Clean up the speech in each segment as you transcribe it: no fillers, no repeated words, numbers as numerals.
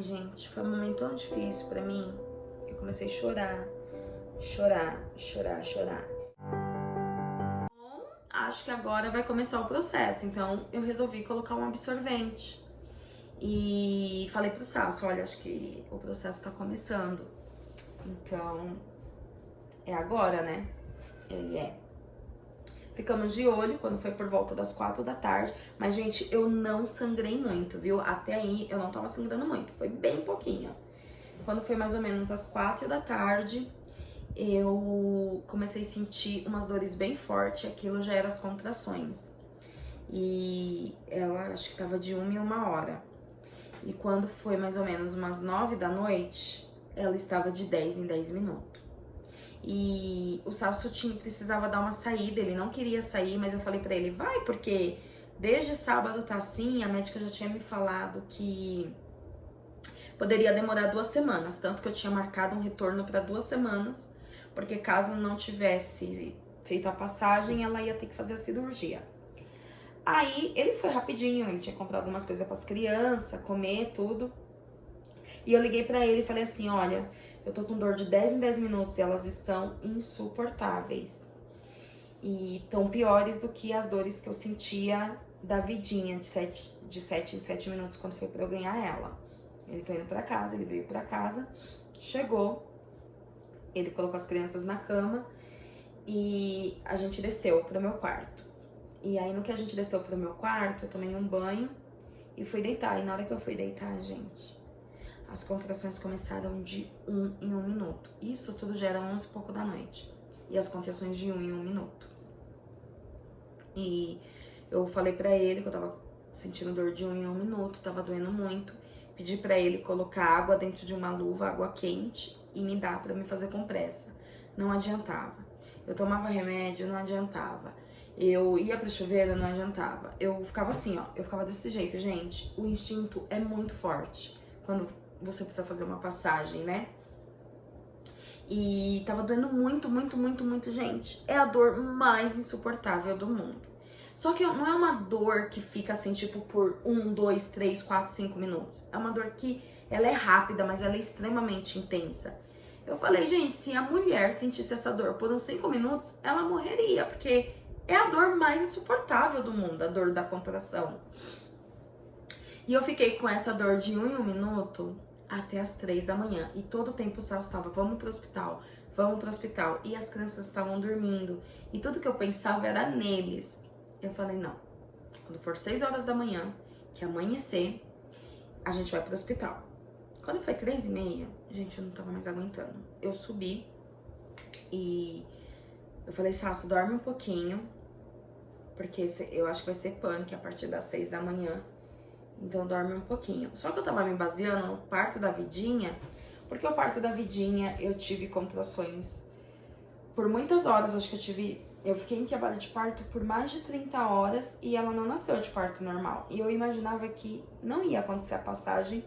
gente, foi um momento tão difícil pra mim. Eu comecei a chorar. Bom, acho que agora vai começar o processo, então eu resolvi colocar um absorvente. E falei pro Sasso, olha, acho que o processo tá começando. Então, é agora, né? Ele é. Ficamos de olho quando foi por volta das 4 da tarde. Mas, gente, eu não sangrei muito, viu? Até aí eu não tava sangrando muito. Foi bem pouquinho. Quando foi mais ou menos às 4 da tarde, eu comecei a sentir umas dores bem fortes. Aquilo já era as contrações. E ela, acho que tava de 1 em 1 hora. E quando foi mais ou menos umas 9 da noite, ela estava de 10 em 10 minutos. E o Sasso precisava dar uma saída, ele não queria sair, mas eu falei pra ele, vai, porque desde sábado tá assim, a médica já tinha me falado que poderia demorar 2 semanas, tanto que eu tinha marcado um retorno para 2 semanas, porque caso não tivesse feito a passagem, ela ia ter que fazer a cirurgia. Aí ele foi rapidinho, ele tinha que comprar algumas coisas para as crianças, comer, tudo. E eu liguei pra ele e falei assim, olha, eu tô com dor de 10 em 10 minutos e elas estão insuportáveis. E tão piores do que as dores que eu sentia da vidinha de 7 em 7 minutos quando foi pra eu ganhar ela. Ele tô indo pra casa, ele veio pra casa, chegou, ele colocou as crianças na cama e a gente desceu pro meu quarto. E aí no que a gente desceu pro meu quarto, eu tomei um banho e fui deitar. E na hora que eu fui deitar, gente, as contrações começaram de 1 em 1 minuto. Isso tudo já era 11 e pouco da noite. E as contrações de 1 em 1 minuto. E eu falei pra ele que eu tava sentindo dor de 1 em 1 minuto, tava doendo muito. Pedi pra ele colocar água dentro de uma luva, água quente, e me dar pra me fazer compressa. Não adiantava. Eu tomava remédio, não adiantava. Eu ia pro chuveiro, não adiantava. Eu ficava assim, ó. Eu ficava desse jeito, gente. O instinto é muito forte quando você precisa fazer uma passagem, né? E tava doendo muito, gente. É a dor mais insuportável do mundo. Só que não é uma dor que fica assim, tipo, por 1, 2, 3, 4, 5 minutos. É uma dor que ela é rápida, mas ela é extremamente intensa. Eu falei, gente, se a mulher sentisse essa dor por uns 5 minutos, ela morreria, porque é a dor mais insuportável do mundo, a dor da contração. E eu fiquei com essa dor de 1 em 1 minuto até as 3 da manhã. E todo o tempo o Sasso estava, vamos pro hospital. E as crianças estavam dormindo. E tudo que eu pensava era neles. Eu falei, não. Quando for 6 horas da manhã, que amanhecer, a gente vai pro hospital. Quando foi 3h30, gente, eu não tava mais aguentando. Eu subi e eu falei, Sasso, dorme um pouquinho. Porque eu acho que vai ser punk a partir das 6 da manhã. Então dorme um pouquinho. Só que eu tava me baseando no parto da Vidinha, porque o parto da Vidinha eu tive contrações por muitas horas. Acho que eu fiquei em trabalho de parto por mais de 30 horas e ela não nasceu de parto normal. E eu imaginava que não ia acontecer a passagem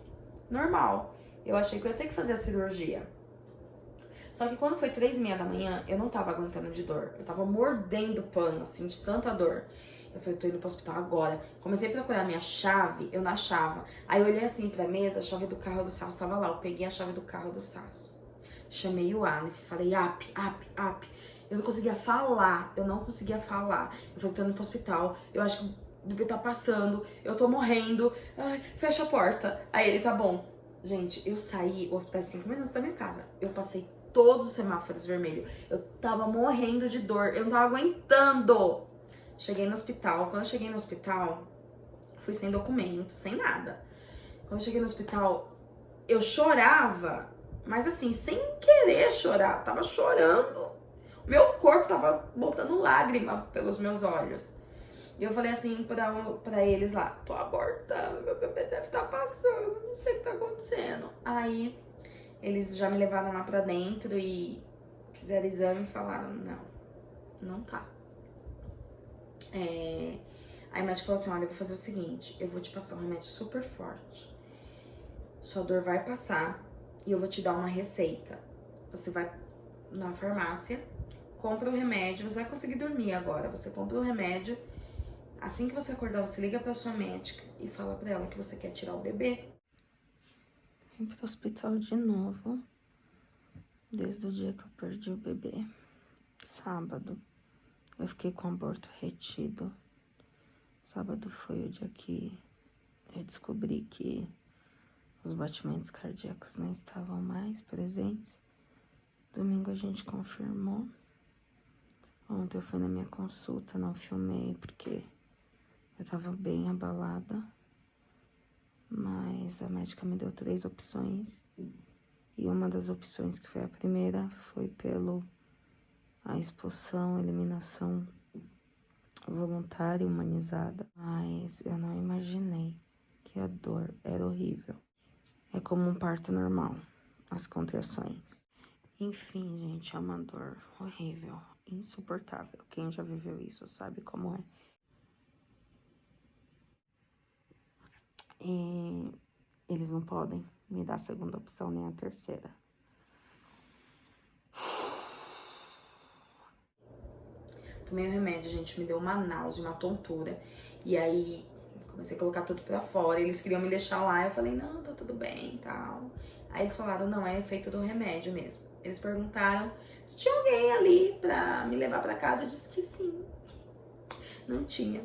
normal. Eu achei que eu ia ter que fazer a cirurgia. Só que quando foi 3h30 da manhã, eu não tava aguentando de dor. Eu tava mordendo o pano, assim, de tanta dor. Eu falei, tô indo pro hospital agora. Comecei a procurar minha chave, eu não achava. Aí eu olhei assim pra mesa, a chave do carro do Sasso tava lá. Eu peguei a chave do carro do Sasso. Chamei o Aleph, falei, ap. Eu não conseguia falar, Eu falei, tô indo pro hospital, eu acho que o bebê tá passando, eu tô morrendo. Ai, fecha a porta. Aí ele, tá bom. Gente, eu saí, o hospital é 5 minutos da minha casa. Eu passei todos os semáforos vermelhos. Eu tava morrendo de dor, eu não tava aguentando. Cheguei no hospital. Quando eu cheguei no hospital, fui sem documento, sem nada. Quando eu cheguei no hospital, eu chorava, mas assim, sem querer chorar. Tava chorando. Meu corpo tava botando lágrima pelos meus olhos. E eu falei assim pra eles lá, tô abortando, meu bebê deve estar passando, não sei o que tá acontecendo. Aí, eles já me levaram lá pra dentro e fizeram exame e falaram, não tá. Aí a médica falou assim, olha, eu vou fazer o seguinte, eu vou te passar um remédio super forte. Sua dor vai passar e eu vou te dar uma receita. Você vai na farmácia, compra o remédio, você vai conseguir dormir agora. Você compra o remédio, assim que você acordar, você liga pra sua médica e fala pra ela que você quer tirar o bebê. Vim pro hospital de novo, desde o dia que eu perdi o bebê. Sábado, eu fiquei com o aborto retido. Sábado foi o dia que eu descobri que os batimentos cardíacos não estavam mais presentes. Domingo a gente confirmou. Ontem eu fui na minha consulta, não filmei porque eu tava bem abalada. Mas a médica me deu 3 opções. E uma das opções, que foi a primeira, foi a expulsão, eliminação voluntária, humanizada. Mas eu não imaginei que a dor era horrível. É como um parto normal, as contrações. Enfim, gente, é uma dor horrível, insuportável. Quem já viveu isso sabe como é. E eles não podem me dar a segunda opção nem a terceira. Tomei o remédio, gente, me deu uma náusea, uma tontura. E aí comecei a colocar tudo pra fora. Eles queriam me deixar lá. Eu falei, não, tá tudo bem e tal. Aí eles falaram, não, é efeito do remédio mesmo. Eles perguntaram se tinha alguém ali pra me levar pra casa. Eu disse que sim. Não tinha.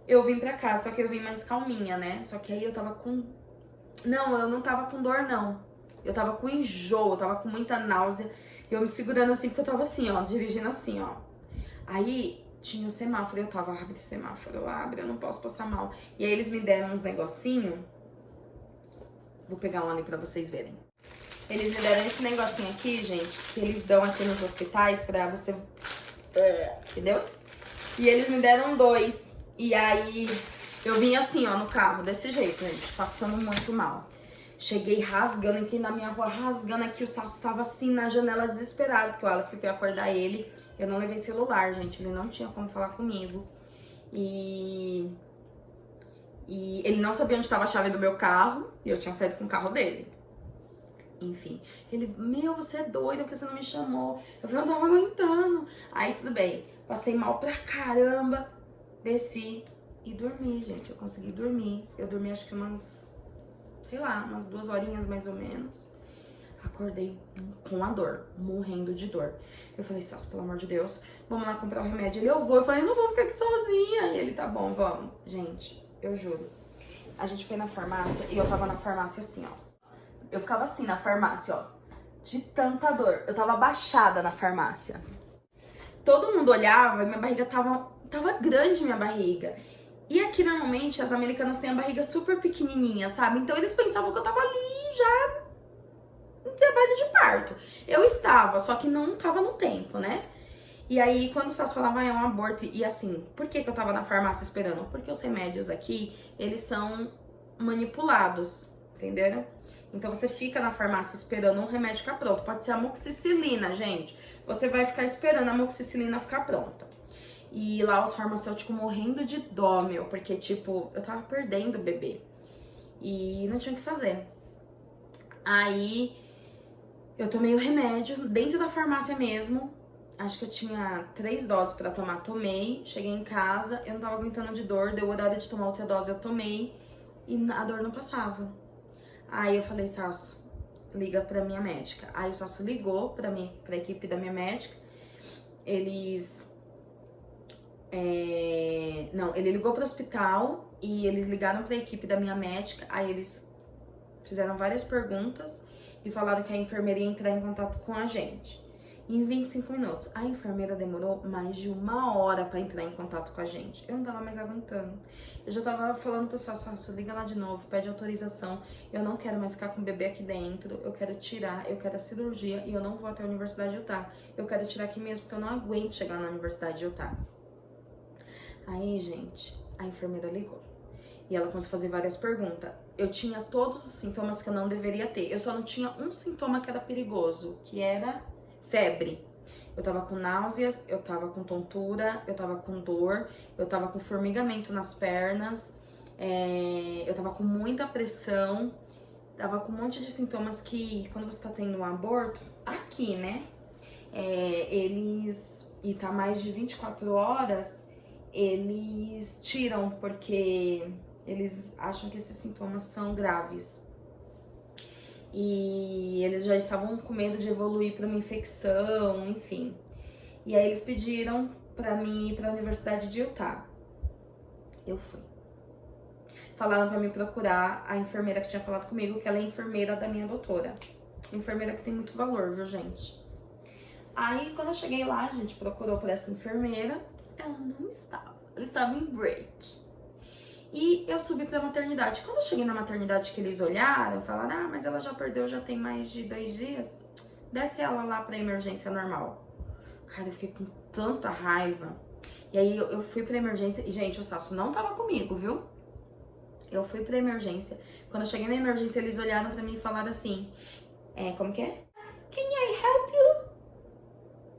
Eu vim pra casa, só que eu vim mais calminha, né? Só que aí eu tava com... Não, eu não tava com dor, não. Eu tava com enjoo, eu tava com muita náusea. E eu me segurando assim, porque eu tava assim, ó, dirigindo assim, ó. Aí tinha o semáforo, eu tava, abre o semáforo, abre, eu não posso passar mal. E aí eles me deram uns negocinho. Vou pegar um ali pra vocês verem. Eles me deram esse negocinho aqui, gente, que eles dão aqui nos hospitais pra você... Entendeu? E eles me deram 2. E aí eu vim assim, ó, no carro, desse jeito, gente, passando muito mal. Cheguei rasgando, entrei na minha rua rasgando aqui, o Sasso tava assim na janela desesperado, porque o Aleph foi acordar ele. Eu não levei celular, gente, ele não tinha como falar comigo. E ele não sabia onde estava a chave do meu carro, e eu tinha saído com o carro dele. Enfim, ele, meu, você é doida porque você não me chamou. Eu falei, eu não tava aguentando. Aí tudo bem, passei mal pra caramba, desci e dormi, gente. Eu consegui dormir. Eu dormi acho que umas, sei lá, umas 2 horinhas mais ou menos. Acordei com a dor, morrendo de dor. Eu falei, Sasso, pelo amor de Deus, vamos lá comprar o remédio. Ele, eu vou. Eu falei, não vou ficar aqui sozinha. E ele, tá bom, vamos. Gente, eu juro. A gente foi na farmácia e eu tava na farmácia assim, ó. Eu ficava assim na farmácia, ó. De tanta dor. Eu tava abaixada na farmácia. Todo mundo olhava e minha barriga tava grande, minha barriga. E aqui, normalmente, as americanas têm a barriga super pequenininha, sabe? Então, eles pensavam que eu tava ali já em trabalho de parto. Eu estava, só que não tava no tempo, né? E aí, quando o Sasso falava, é um aborto, e assim, por que que eu tava na farmácia esperando? Porque os remédios aqui, eles são manipulados, entenderam? Então, você fica na farmácia esperando um remédio ficar pronto. Pode ser amoxicilina, gente. Você vai ficar esperando a amoxicilina ficar pronta. E lá os farmacêuticos morrendo de dó, meu, porque, tipo, eu tava perdendo o bebê. E não tinha o que fazer. Aí, eu tomei o remédio dentro da farmácia mesmo. Acho que eu tinha 3 doses pra tomar. Tomei, cheguei em casa, eu não tava aguentando de dor. Deu horário de tomar outra dose, eu tomei. E a dor não passava. Aí eu falei, Sasso, liga pra minha médica. Aí o Sasso ligou pra equipe da minha médica. Ele ligou pro hospital e eles ligaram pra equipe da minha médica. Aí eles fizeram várias perguntas e falaram que a enfermeira ia entrar em contato com a gente. Em 25 minutos. A enfermeira demorou mais de 1 hora pra entrar em contato com a gente. Eu não tava mais aguentando. Eu já tava falando pro Sasso, liga lá de novo, pede autorização. Eu não quero mais ficar com o bebê aqui dentro. Eu quero tirar, eu quero a cirurgia e eu não vou até a Universidade de Utah. Eu quero tirar aqui mesmo, porque eu não aguento chegar na Universidade de Utah. Aí, gente, a enfermeira ligou. E ela começou a fazer várias perguntas. Eu tinha todos os sintomas que eu não deveria ter. Eu só não tinha um sintoma que era perigoso, que era febre. Eu tava com náuseas, eu tava com tontura, eu tava com dor, eu tava com formigamento nas pernas, eu tava com muita pressão, tava com um monte de sintomas que, quando você tá tendo um aborto, aqui, né, e tá mais de 24 horas, eles tiram, porque eles acham que esses sintomas são graves. E eles já estavam com medo de evoluir para uma infecção, enfim. E aí eles pediram pra mim ir pra Universidade de Utah. Eu fui. Falaram pra me procurar a enfermeira que tinha falado comigo, que ela é enfermeira da minha doutora. Enfermeira que tem muito valor, viu, gente? Aí, quando eu cheguei lá, a gente procurou por essa enfermeira. Ela não estava. Ela estava em break. E eu subi pra maternidade. Quando eu cheguei na maternidade que eles olharam, falaram, ah, mas ela já perdeu, já tem mais de 2 dias. Desce ela lá pra emergência normal. Cara, eu fiquei com tanta raiva. E aí eu fui pra emergência. E, gente, o Sasso não tava comigo, viu? Eu fui pra emergência. Quando eu cheguei na emergência, eles olharam pra mim e falaram assim... como que é? Can I help you?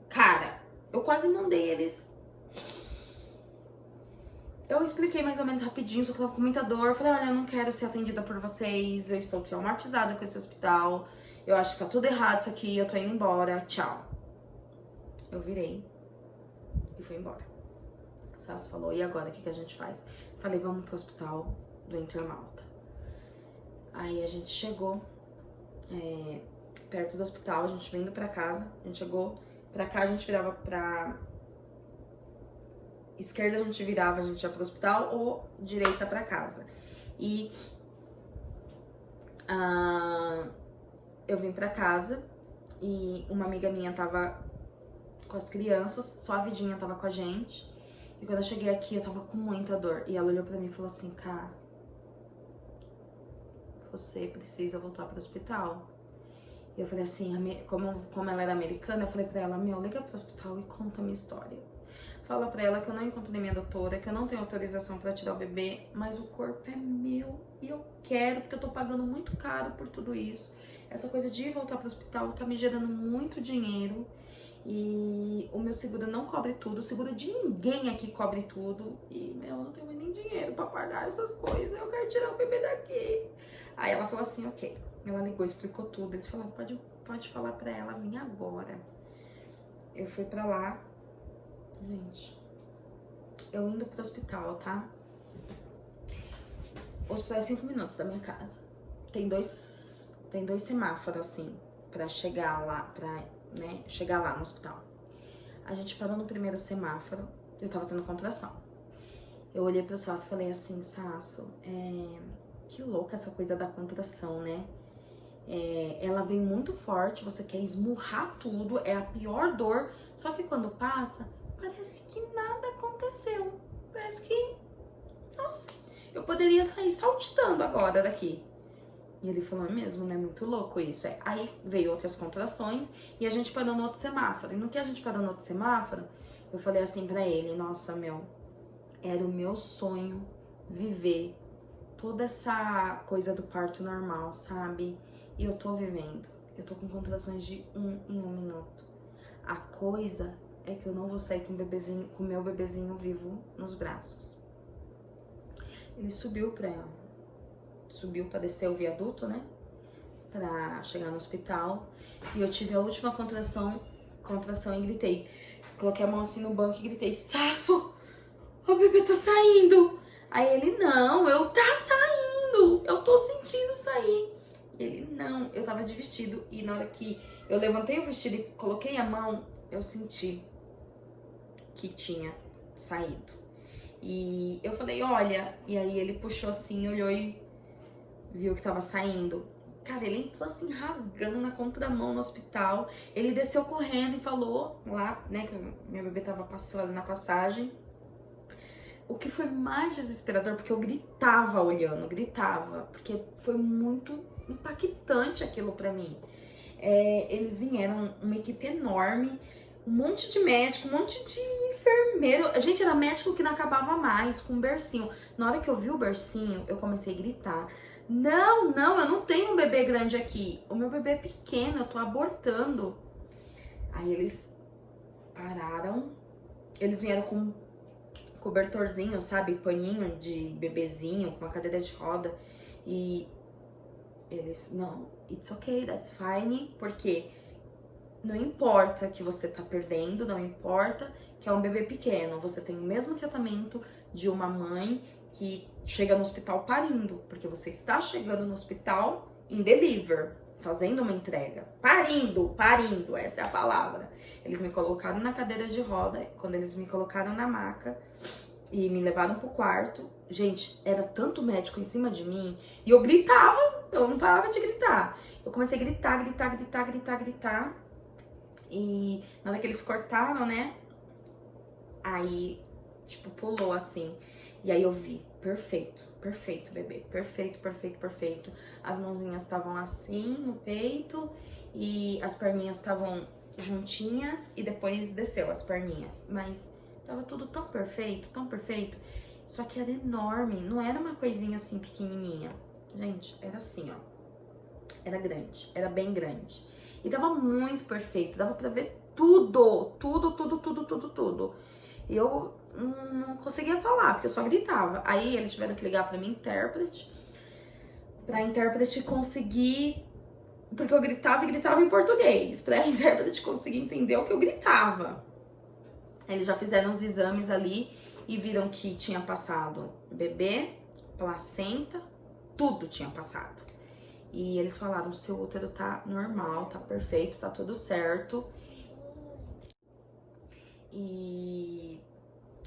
Cara, eu quase mandei eles... Eu expliquei mais ou menos rapidinho, só que eu tava com muita dor. Eu falei, olha, eu não quero ser atendida por vocês. Eu estou traumatizada com esse hospital. Eu acho que tá tudo errado isso aqui. Eu tô indo embora. Tchau. Eu virei e fui embora. O Sasso falou, e agora, o que a gente faz? Falei, vamos pro hospital do Intermalta. Aí a gente chegou perto do hospital, a gente vindo pra casa. A gente chegou pra cá, a gente virava pra esquerda, a gente virava, a gente ia pro hospital, ou direita pra casa. E eu vim pra casa e uma amiga minha tava com as crianças, só a Vidinha tava com a gente. E quando eu cheguei aqui, eu tava com muita dor. E ela olhou pra mim e falou assim, cara, você precisa voltar pro hospital. E eu falei assim, como ela era americana, eu falei pra ela, liga pro hospital e conta a minha história. Fala pra ela que eu não encontrei minha doutora, que eu não tenho autorização pra tirar o bebê, mas o corpo é meu e eu quero, porque eu tô pagando muito caro por tudo isso. Essa coisa de voltar pro hospital tá me gerando muito dinheiro. E o meu seguro não cobre tudo, o seguro de ninguém aqui cobre tudo. E, eu não tenho nem dinheiro pra pagar essas coisas, eu quero tirar o bebê daqui. Aí ela falou assim, ok. Ela ligou, explicou tudo. Eles falaram, pode falar pra ela vir agora. Eu fui pra lá. Gente, eu indo pro hospital, tá? O hospital é 5 minutos da minha casa. Tem dois semáforos, assim, pra chegar lá, chegar lá no hospital. A gente parou no primeiro semáforo, eu tava tendo contração. Eu olhei pro Sasso e falei assim, Sasso, que louca essa coisa da contração, né? Ela vem muito forte, você quer esmurrar tudo, é a pior dor, só que quando passa, parece que nada aconteceu. Parece que, nossa, eu poderia sair saltitando agora daqui. E ele falou, é mesmo, né? Muito louco isso. Aí veio outras contrações e a gente parou no outro semáforo. E no que a gente parou no outro semáforo, eu falei assim pra ele, nossa, era o meu sonho viver toda essa coisa do parto normal, sabe? E eu tô vivendo. Eu tô com contrações de 1 em 1 minuto. A coisa é que eu não vou sair com o meu bebezinho vivo nos braços. Ele subiu pra descer o viaduto, né? Pra chegar no hospital. E eu tive a última contração e gritei. Coloquei a mão assim no banco e gritei, Sasso, o bebê tá saindo. Aí ele, não, tá saindo. Eu tô sentindo sair. Ele, não, eu tava de vestido. E na hora que eu levantei o vestido e coloquei a mão, eu senti que tinha saído. E eu falei, olha. E aí ele puxou assim, olhou e viu que tava saindo. Cara, ele entrou assim, rasgando na contramão no hospital. Ele desceu correndo e falou lá, né, que meu bebê tava fazendo a passagem. O que foi mais desesperador, porque eu gritava olhando, porque foi muito impactante aquilo pra mim. Eles vieram, uma equipe enorme, um monte de médico, um monte de enfermeiro. A gente era médico que não acabava mais, com um bercinho. Na hora que eu vi o bercinho, eu comecei a gritar. Não, eu não tenho um bebê grande aqui. O meu bebê é pequeno, eu tô abortando. Aí eles pararam. Eles vieram com um cobertorzinho, sabe? Paninho de bebezinho, com uma cadeira de roda. E eles, não, it's okay, that's fine. Porque não importa que você tá perdendo, não importa que é um bebê pequeno. Você tem o mesmo tratamento de uma mãe que chega no hospital parindo, porque você está chegando no hospital em deliver. fazendo uma entrega, parindo, essa é a palavra. Eles me colocaram na cadeira de roda, quando eles me colocaram na maca e me levaram pro quarto, gente, era tanto médico em cima de mim, e eu gritava, eu não parava de gritar. Eu comecei a gritar, e na hora que eles cortaram, né, aí, tipo, pulou assim, e aí eu vi, perfeito, bebê, perfeito. As mãozinhas estavam assim no peito, e as perninhas estavam juntinhas, e depois desceu as perninhas, mas tava tudo tão perfeito, só que era enorme, não era uma coisinha assim pequenininha, gente, era assim, ó, era grande, era bem grande, e tava muito perfeito, dava pra ver tudo, e eu não conseguia falar, porque eu só gritava. Aí eles tiveram que ligar pra minha intérprete, pra intérprete conseguir, porque eu gritava em português, pra intérprete conseguir entender o que eu gritava. Eles já fizeram os exames ali e viram que tinha passado bebê, placenta, tudo tinha passado. E eles falaram, seu útero tá normal, tá perfeito, tá tudo certo. E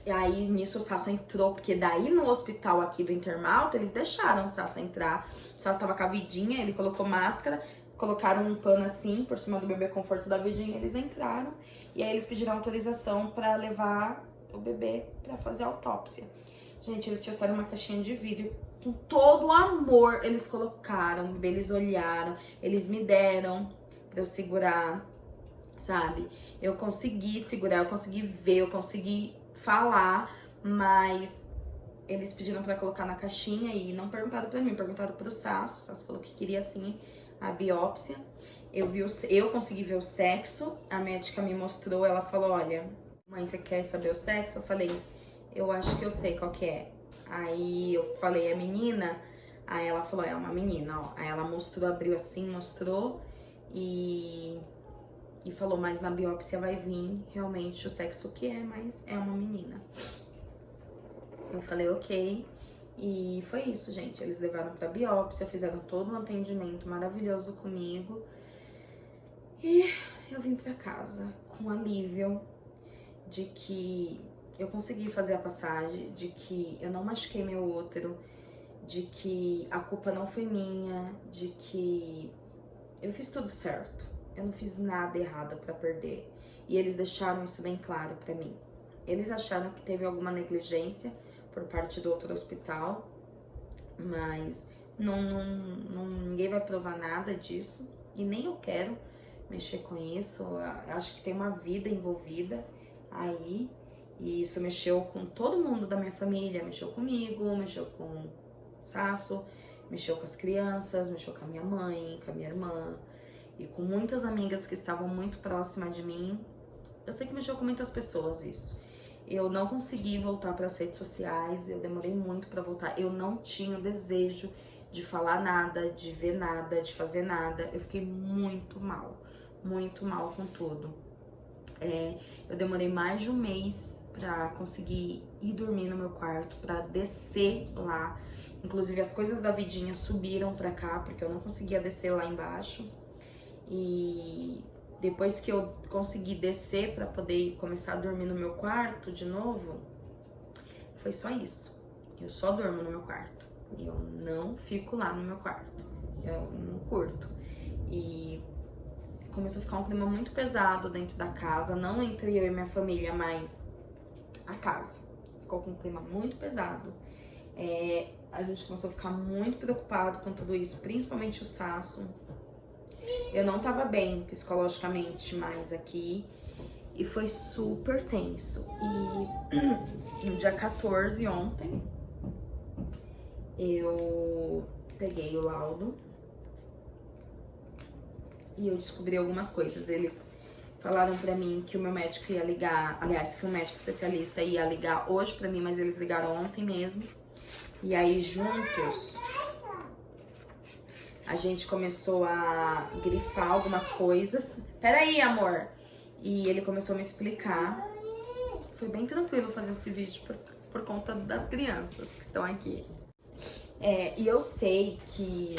aí nisso o Sasso entrou, porque daí no hospital aqui do Intermalta eles deixaram o Sasso entrar. O Sasso tava com a vidinha, ele colocou máscara, colocaram um pano assim por cima do bebê conforto da vidinha, eles entraram. E aí eles pediram autorização pra levar o bebê pra fazer a autópsia. Gente, eles trouxeram uma caixinha de vidro, com todo o amor eles colocaram, o bebê, eles olharam, eles me deram pra eu segurar, sabe? Eu consegui segurar, eu consegui ver, eu consegui falar, mas eles pediram pra colocar na caixinha e não perguntaram pra mim, perguntaram pro Sasso. O Sasso falou que queria sim a biópsia. Eu consegui ver o sexo, a médica me mostrou, ela falou, olha, mãe, você quer saber o sexo? Eu falei, eu acho que eu sei qual que é. Aí eu falei, é menina? Aí ela falou, é uma menina, ó. Aí ela mostrou, abriu assim, mostrou e falou, mas na biópsia vai vir realmente o sexo que é, mas é uma menina. Eu falei, ok. E foi isso, gente. Eles levaram pra biópsia, fizeram todo um atendimento maravilhoso comigo. E eu vim pra casa com alívio de que eu consegui fazer a passagem, de que eu não machuquei meu útero, de que a culpa não foi minha, de que eu fiz tudo certo. Eu não fiz nada errado pra perder. E eles deixaram isso bem claro pra mim. Eles acharam que teve alguma negligência por parte do outro hospital, mas ninguém vai provar nada disso. E nem eu quero mexer com isso. Eu acho que tem uma vida envolvida aí. E isso mexeu com todo mundo da minha família. Mexeu comigo, mexeu com o Sasso, mexeu com as crianças, mexeu com a minha mãe, com a minha irmã. E com muitas amigas que estavam muito próximas de mim. Eu sei que mexeu com muitas pessoas isso. Eu não consegui voltar para as redes sociais, eu demorei muito para voltar. Eu não tinha o desejo de falar nada, de ver nada, de fazer nada. Eu fiquei muito mal com tudo. Eu demorei mais de um mês para conseguir ir dormir no meu quarto, para descer lá. Inclusive as coisas da vidinha subiram para cá, porque eu não conseguia descer lá embaixo. E depois que eu consegui descer para poder começar a dormir no meu quarto de novo, foi só isso. Eu só durmo no meu quarto. Eu não fico lá no meu quarto. Eu não curto. E começou a ficar um clima muito pesado dentro da casa. Não entre eu e minha família, mas a casa. Ficou com um clima muito pesado. A gente começou a ficar muito preocupado com tudo isso, principalmente o Sasso. Eu não tava bem psicologicamente mais aqui e foi super tenso. E no dia 14, ontem, eu peguei o laudo e eu descobri algumas coisas. Eles falaram pra mim que o meu médico ia ligar, aliás, que o médico especialista ia ligar hoje pra mim, mas eles ligaram ontem mesmo. E aí juntos a gente começou a grifar algumas coisas. Peraí, amor. E ele começou a me explicar. Foi bem tranquilo fazer esse vídeo por conta das crianças que estão aqui. E eu sei que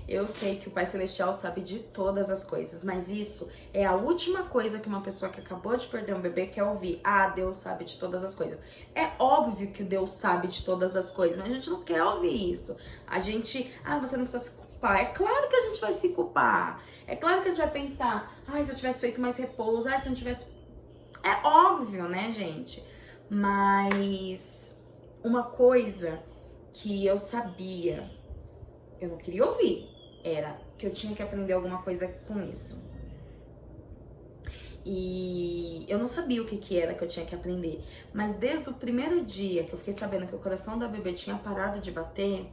Eu sei que o Pai Celestial sabe de todas as coisas, mas isso é a última coisa que uma pessoa que acabou de perder um bebê quer ouvir. Ah, Deus sabe de todas as coisas. É óbvio que Deus sabe de todas as coisas, mas a gente não quer ouvir isso. A gente, você não precisa se culpar. É claro que a gente vai se culpar. É claro que a gente vai pensar, se eu tivesse feito mais repouso, se eu não tivesse... É óbvio, né, gente? Mas uma coisa que eu sabia, eu não queria ouvir, era que eu tinha que aprender alguma coisa com isso. E eu não sabia o que era que eu tinha que aprender. Mas desde o primeiro dia que eu fiquei sabendo que o coração da bebê tinha parado de bater,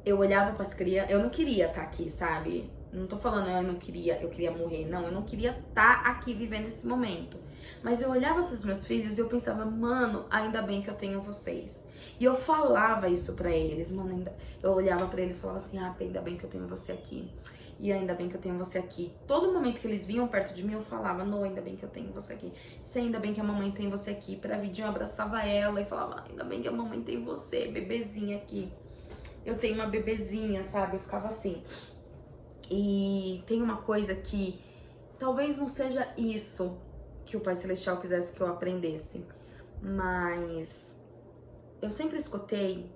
eu olhava para as crianças, eu não queria estar aqui, sabe? Não tô falando eu queria morrer, não, eu não queria estar aqui vivendo esse momento. Mas eu olhava para os meus filhos e eu pensava, mano, ainda bem que eu tenho vocês. E eu falava isso pra eles, mano, eu olhava pra eles e falava assim, ainda bem que eu tenho você aqui. E ainda bem que eu tenho você aqui. Todo momento que eles vinham perto de mim, eu falava, não, ainda bem que eu tenho você aqui. Se ainda bem que a mamãe tem você aqui. Pra vidinho, eu abraçava ela e falava, ainda bem que a mamãe tem você, bebezinha aqui. Eu tenho uma bebezinha, sabe? Eu ficava assim. E tem uma coisa que talvez não seja isso que o Pai Celestial quisesse que eu aprendesse, mas eu sempre escutei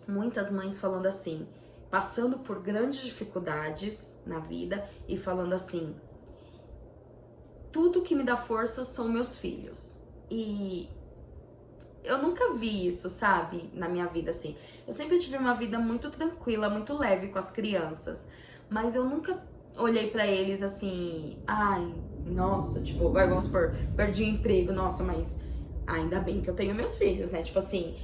muitas mães falando assim, passando por grandes dificuldades na vida e falando assim, tudo que me dá força são meus filhos. E eu nunca vi isso, sabe, na minha vida assim. Eu sempre tive uma vida muito tranquila, muito leve com as crianças, mas eu nunca olhei pra eles assim, nossa, tipo, vamos supor, perdi o emprego, nossa, mas ainda bem que eu tenho meus filhos, né? Tipo assim,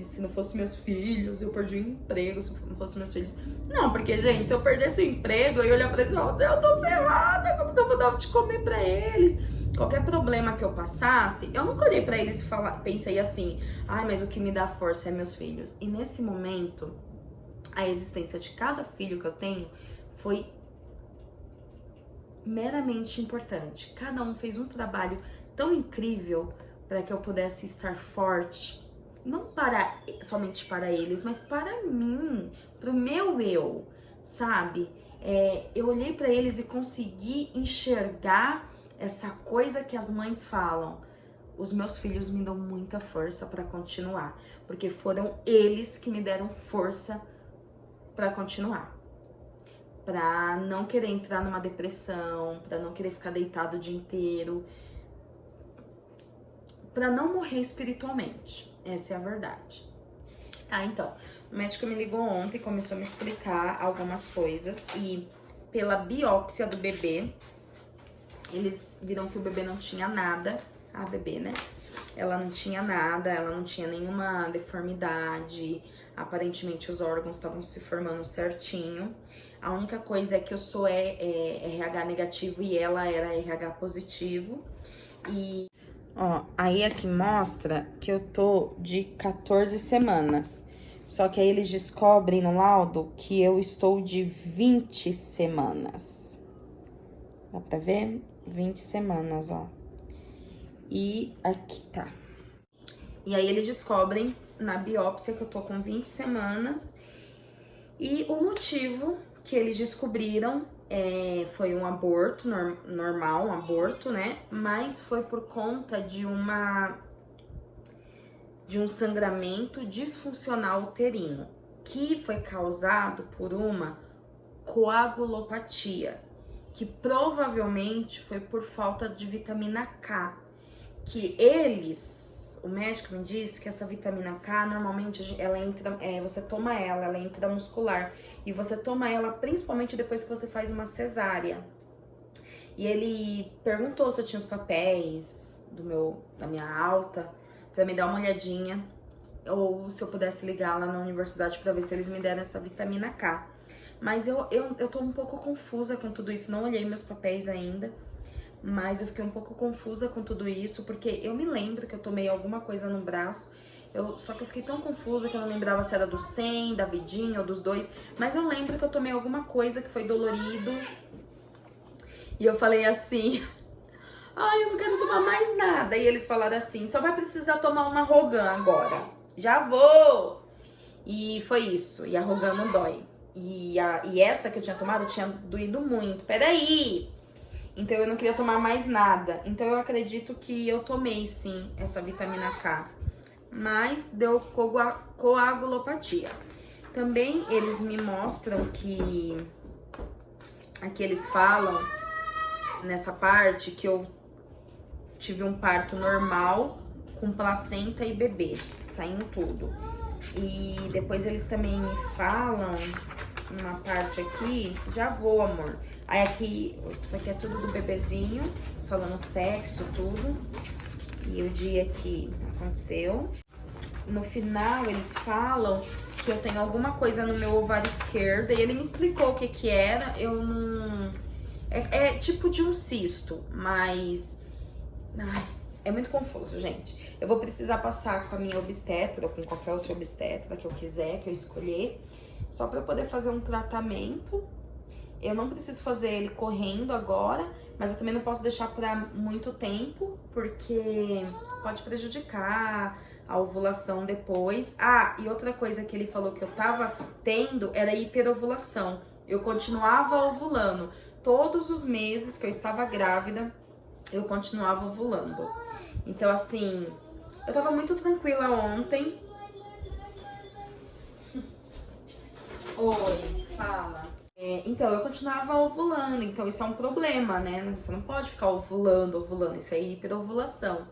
se não fosse meus filhos, eu perdi o emprego, se não fosse meus filhos. Não, porque, gente, se eu perdesse o emprego, eu ia olhar pra eles e falar, eu tô ferrada, como que eu vou dar de comer pra eles? Qualquer problema que eu passasse, eu nunca olhei pra eles e pensei assim, mas o que me dá força é meus filhos. E nesse momento, a existência de cada filho que eu tenho foi meramente importante. Cada um fez um trabalho tão incrível para que eu pudesse estar forte, não somente para eles, mas para mim, para o meu eu, sabe? Eu olhei para eles e consegui enxergar essa coisa que as mães falam. Os meus filhos me dão muita força para continuar, porque foram eles que me deram força para continuar. Pra não querer entrar numa depressão, pra não querer ficar deitado o dia inteiro, pra não morrer espiritualmente. Essa é a verdade. Então, o médico me ligou ontem e começou a me explicar algumas coisas. E pela biópsia do bebê, eles viram que o bebê não tinha nada. A bebê, né? Ela não tinha nada, ela não tinha nenhuma deformidade. Aparentemente os órgãos estavam se formando certinho. A única coisa é que eu sou RH negativo e ela era RH positivo. E aí aqui mostra que eu tô de 14 semanas. Só que aí eles descobrem no laudo que eu estou de 20 semanas. Dá pra ver? 20 semanas, ó. E aqui tá. E aí eles descobrem na biópsia que eu tô com 20 semanas. E o motivo que eles descobriram foi um aborto normal, um aborto, né? Mas foi por conta de um sangramento disfuncional uterino, que foi causado por uma coagulopatia, que provavelmente foi por falta de vitamina K, que o médico me disse que essa vitamina K, normalmente, ela entra, você toma ela é intramuscular, e você toma ela principalmente depois que você faz uma cesárea. E ele perguntou se eu tinha os papéis da minha alta, pra me dar uma olhadinha, ou se eu pudesse ligar lá na universidade pra ver se eles me deram essa vitamina K. Mas eu tô um pouco confusa com tudo isso, não olhei meus papéis ainda. Mas eu fiquei um pouco confusa com tudo isso, porque eu me lembro que eu tomei alguma coisa no braço, só que eu fiquei tão confusa que eu não lembrava se era do 100, da vidinha ou dos dois, mas eu lembro que eu tomei alguma coisa que foi dolorido, e eu falei assim, eu não quero tomar mais nada, e eles falaram assim, só vai precisar tomar uma Rogan agora, já vou! E foi isso. E a Rogan não dói. E essa que eu tinha tomado tinha doído muito. Peraí! Então eu não queria tomar mais nada. Então eu acredito que eu tomei sim essa vitamina K. Mas deu coagulopatia. Também eles me mostram que... Aqui eles falam nessa parte que eu tive um parto normal com placenta e bebê, saindo tudo. E depois eles também me falam uma parte aqui, já vou, amor. Aí aqui, isso aqui é tudo do bebezinho, falando sexo, tudo. E o dia que aconteceu. No final eles falam que eu tenho alguma coisa no meu ovário esquerdo. E ele me explicou o que que era, eu não... É tipo de um cisto, mas... Ai, é muito confuso, gente. Eu vou precisar passar com a minha obstetra ou com qualquer outra obstetra que eu quiser, que eu escolher, só pra eu poder fazer um tratamento. Eu não preciso fazer ele correndo agora, mas eu também não posso deixar pra muito tempo, porque pode prejudicar a ovulação depois. Ah, e outra coisa que ele falou que eu tava tendo era hiperovulação. Eu continuava ovulando. Todos os meses que eu estava grávida, eu continuava ovulando. Então, assim, eu tava muito tranquila ontem. Oi, fala. Então, eu continuava ovulando, então isso é um problema, né? Você não pode ficar ovulando, isso é hiperovulação.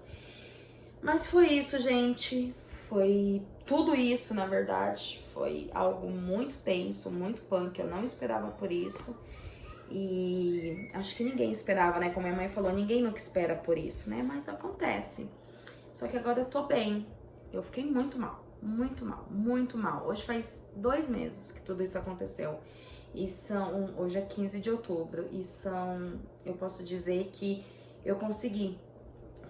Mas foi isso, gente. Foi tudo isso, na verdade. Foi algo muito tenso, muito punk. Eu não esperava por isso. E acho que ninguém esperava, né? Como minha mãe falou, ninguém nunca espera por isso, né? Mas acontece. Só que agora eu tô bem. Eu fiquei muito mal, muito mal, muito mal. Hoje faz 2 meses que tudo isso aconteceu. E hoje é 15 de outubro. E eu posso dizer que eu consegui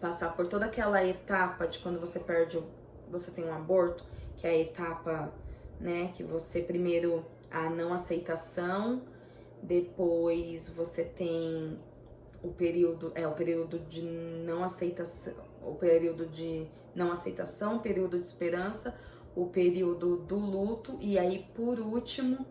passar por toda aquela etapa de quando você tem um aborto, que é a etapa, né, que você primeiro a não aceitação, depois você tem o período de não aceitação, período de esperança, o período do luto e aí por último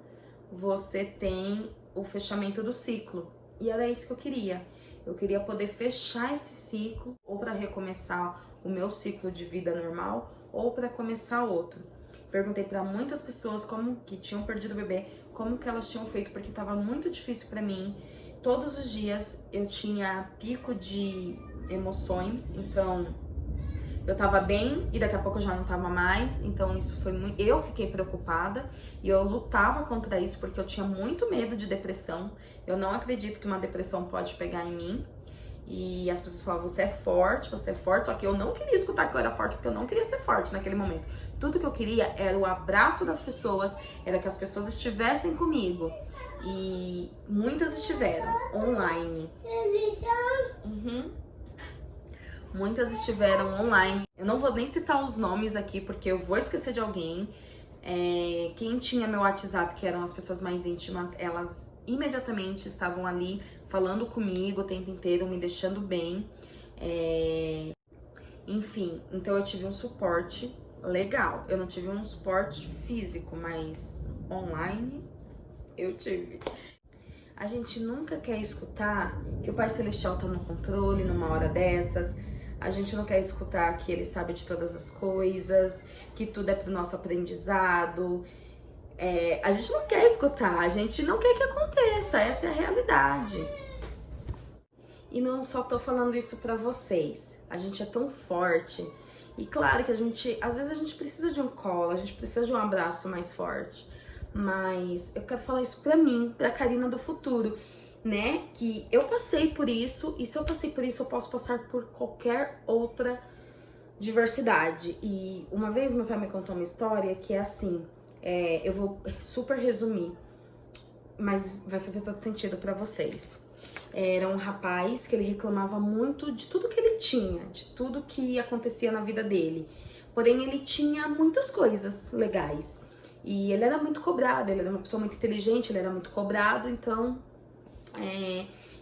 você tem o fechamento do ciclo. E era isso que eu queria. Eu queria poder fechar esse ciclo, ou para recomeçar o meu ciclo de vida normal, ou para começar outro. Perguntei para muitas pessoas como que tinham perdido o bebê, como que elas tinham feito, porque estava muito difícil para mim. Todos os dias eu tinha pico de emoções, então eu tava bem e daqui a pouco eu já não tava mais, então isso foi muito... Eu fiquei preocupada e eu lutava contra isso porque eu tinha muito medo de depressão. Eu não acredito que uma depressão pode pegar em mim. E as pessoas falavam, você é forte, só que eu não queria escutar que eu era forte, porque eu não queria ser forte naquele momento. Tudo que eu queria era o abraço das pessoas, era que as pessoas estivessem comigo. E muitas estiveram online. Muitas estiveram online. Eu não vou nem citar os nomes aqui, porque eu vou esquecer de alguém. Quem tinha meu WhatsApp, que eram as pessoas mais íntimas, elas imediatamente estavam ali falando comigo o tempo inteiro, me deixando bem. Enfim, então eu tive um suporte legal. Eu não tive um suporte físico, mas online eu tive. A gente nunca quer escutar que o Pai Celestial tá no controle numa hora dessas. A gente não quer escutar que Ele sabe de todas as coisas, que tudo é pro nosso aprendizado. A gente não quer escutar, a gente não quer que aconteça, essa é a realidade. E não só tô falando isso pra vocês, a gente é tão forte. E claro que às vezes a gente precisa de um colo, a gente precisa de um abraço mais forte. Mas eu quero falar isso pra mim, pra Karina do futuro, né? Que eu passei por isso, e se eu passei por isso, eu posso passar por qualquer outra diversidade. E uma vez meu pai me contou uma história que é assim, eu vou super resumir, mas vai fazer todo sentido pra vocês. Era um rapaz que ele reclamava muito de tudo que ele tinha, de tudo que acontecia na vida dele. Porém, ele tinha muitas coisas legais. E ele era muito cobrado, ele era uma pessoa muito inteligente, ele era muito cobrado, então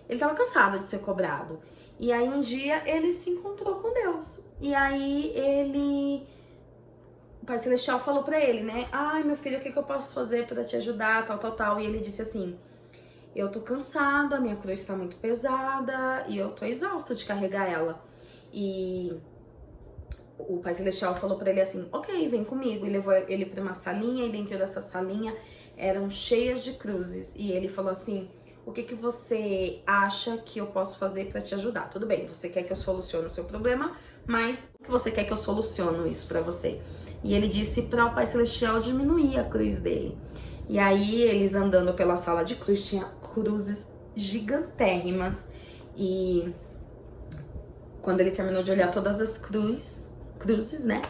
ele tava cansado de ser cobrado. E aí um dia ele se encontrou com Deus. E aí ele Pai Celestial falou pra ele, né? Ai, meu filho, o que eu posso fazer pra te ajudar, tal, tal, tal. E ele disse assim, eu tô cansada, minha cruz tá muito pesada e eu tô exausta de carregar ela. E o Pai Celestial falou pra ele assim, ok, vem comigo. E levou ele pra uma salinha e dentro dessa salinha eram cheias de cruzes. E ele falou assim, o que você acha que eu posso fazer pra te ajudar? Tudo bem, você quer que eu solucione o seu problema, mas o que você quer que eu solucione isso pra você? E ele disse para o Pai Celestial diminuir a cruz dele. E aí, eles andando pela sala de cruz, tinha cruzes gigantérrimas. E quando ele terminou de olhar todas as cruzes, né?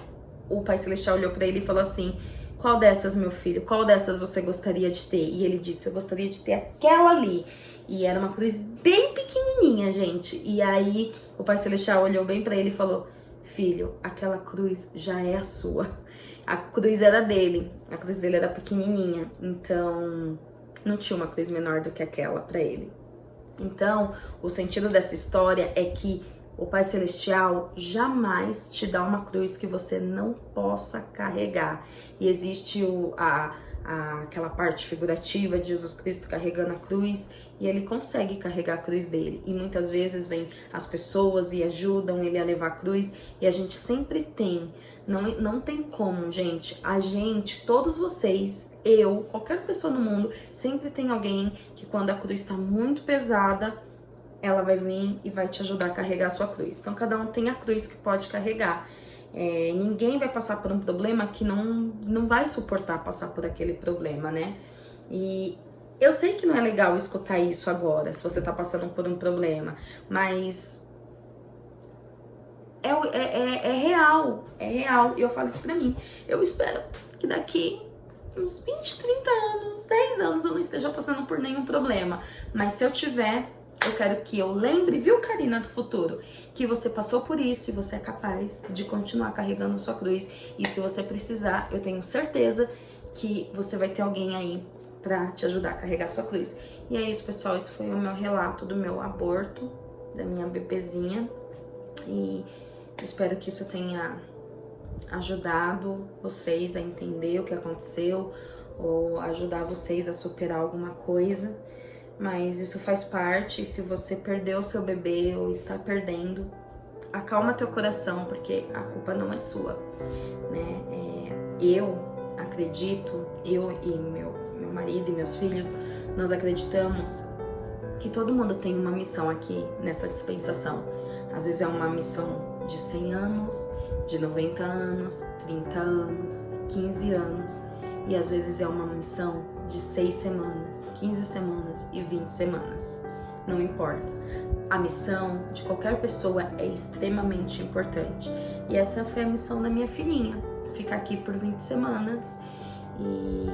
O Pai Celestial olhou para ele e falou assim, qual dessas, meu filho? Qual dessas você gostaria de ter? E ele disse, eu gostaria de ter aquela ali. E era uma cruz bem pequenininha, gente. E aí, o Pai Celestial olhou bem para ele e falou, filho, aquela cruz já é a sua. A cruz era dele, a cruz dele era pequenininha, então não tinha uma cruz menor do que aquela para ele. Então, o sentido dessa história é que o Pai Celestial jamais te dá uma cruz que você não possa carregar. E existe aquela parte figurativa de Jesus Cristo carregando a cruz, e ele consegue carregar a cruz dele. E muitas vezes vem as pessoas e ajudam ele a levar a cruz, e a gente sempre tem. Não tem como, gente. A gente, todos vocês, eu, qualquer pessoa no mundo, sempre tem alguém que quando a cruz está muito pesada, ela vai vir e vai te ajudar a carregar a sua cruz. Então, cada um tem a cruz que pode carregar. Ninguém vai passar por um problema que não vai suportar passar por aquele problema, né? E eu sei que não é legal escutar isso agora, se você tá passando por um problema, mas é real, e eu falo isso pra mim. Eu espero que daqui uns 20, 30 anos, 10 anos eu não esteja passando por nenhum problema, mas se eu tiver, eu quero que eu lembre, viu, Karina, do futuro, que você passou por isso e você é capaz de continuar carregando sua cruz. E se você precisar, eu tenho certeza que você vai ter alguém aí pra te ajudar a carregar sua cruz. E é isso, pessoal, esse foi o meu relato do meu aborto, da minha bebezinha. E espero que isso tenha ajudado vocês a entender o que aconteceu, ou ajudar vocês a superar alguma coisa. Mas isso faz parte, e se você perdeu o seu bebê ou está perdendo, acalma teu coração, porque a culpa não é sua, né? Eu acredito, eu e meu marido e meus filhos, nós acreditamos que todo mundo tem uma missão aqui nessa dispensação. Às vezes é uma missão de 100 anos, de 90 anos, 30 anos, 15 anos. E às vezes é uma missão de 6 semanas, 15 semanas e 20 semanas. Não importa. A missão de qualquer pessoa é extremamente importante. E essa foi a missão da minha filhinha. Ficar aqui por 20 semanas e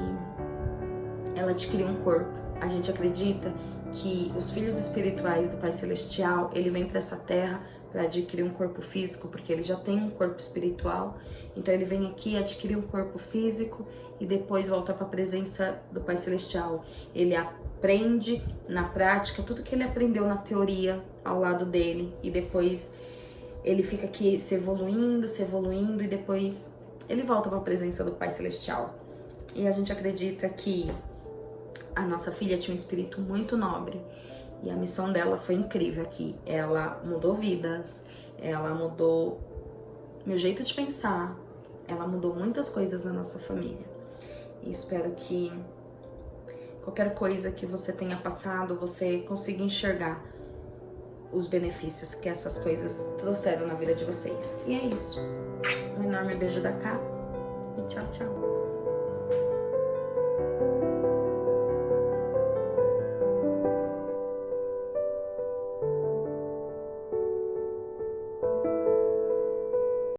ela adquirir um corpo. A gente acredita que os filhos espirituais do Pai Celestial, ele vem para essa terra para adquirir um corpo físico, porque ele já tem um corpo espiritual. Então ele vem aqui adquirir um corpo físico e depois volta para a presença do Pai Celestial. Ele aprende na prática tudo que ele aprendeu na teoria ao lado dele, e depois ele fica aqui se evoluindo e depois ele volta para a presença do Pai Celestial. E a gente acredita que a nossa filha tinha um espírito muito nobre e a missão dela foi incrível aqui. Ela mudou vidas, ela mudou meu jeito de pensar, ela mudou muitas coisas na nossa família. E espero que qualquer coisa que você tenha passado, você consiga enxergar os benefícios que essas coisas trouxeram na vida de vocês. E é isso. Um enorme beijo da Cá e tchau, tchau.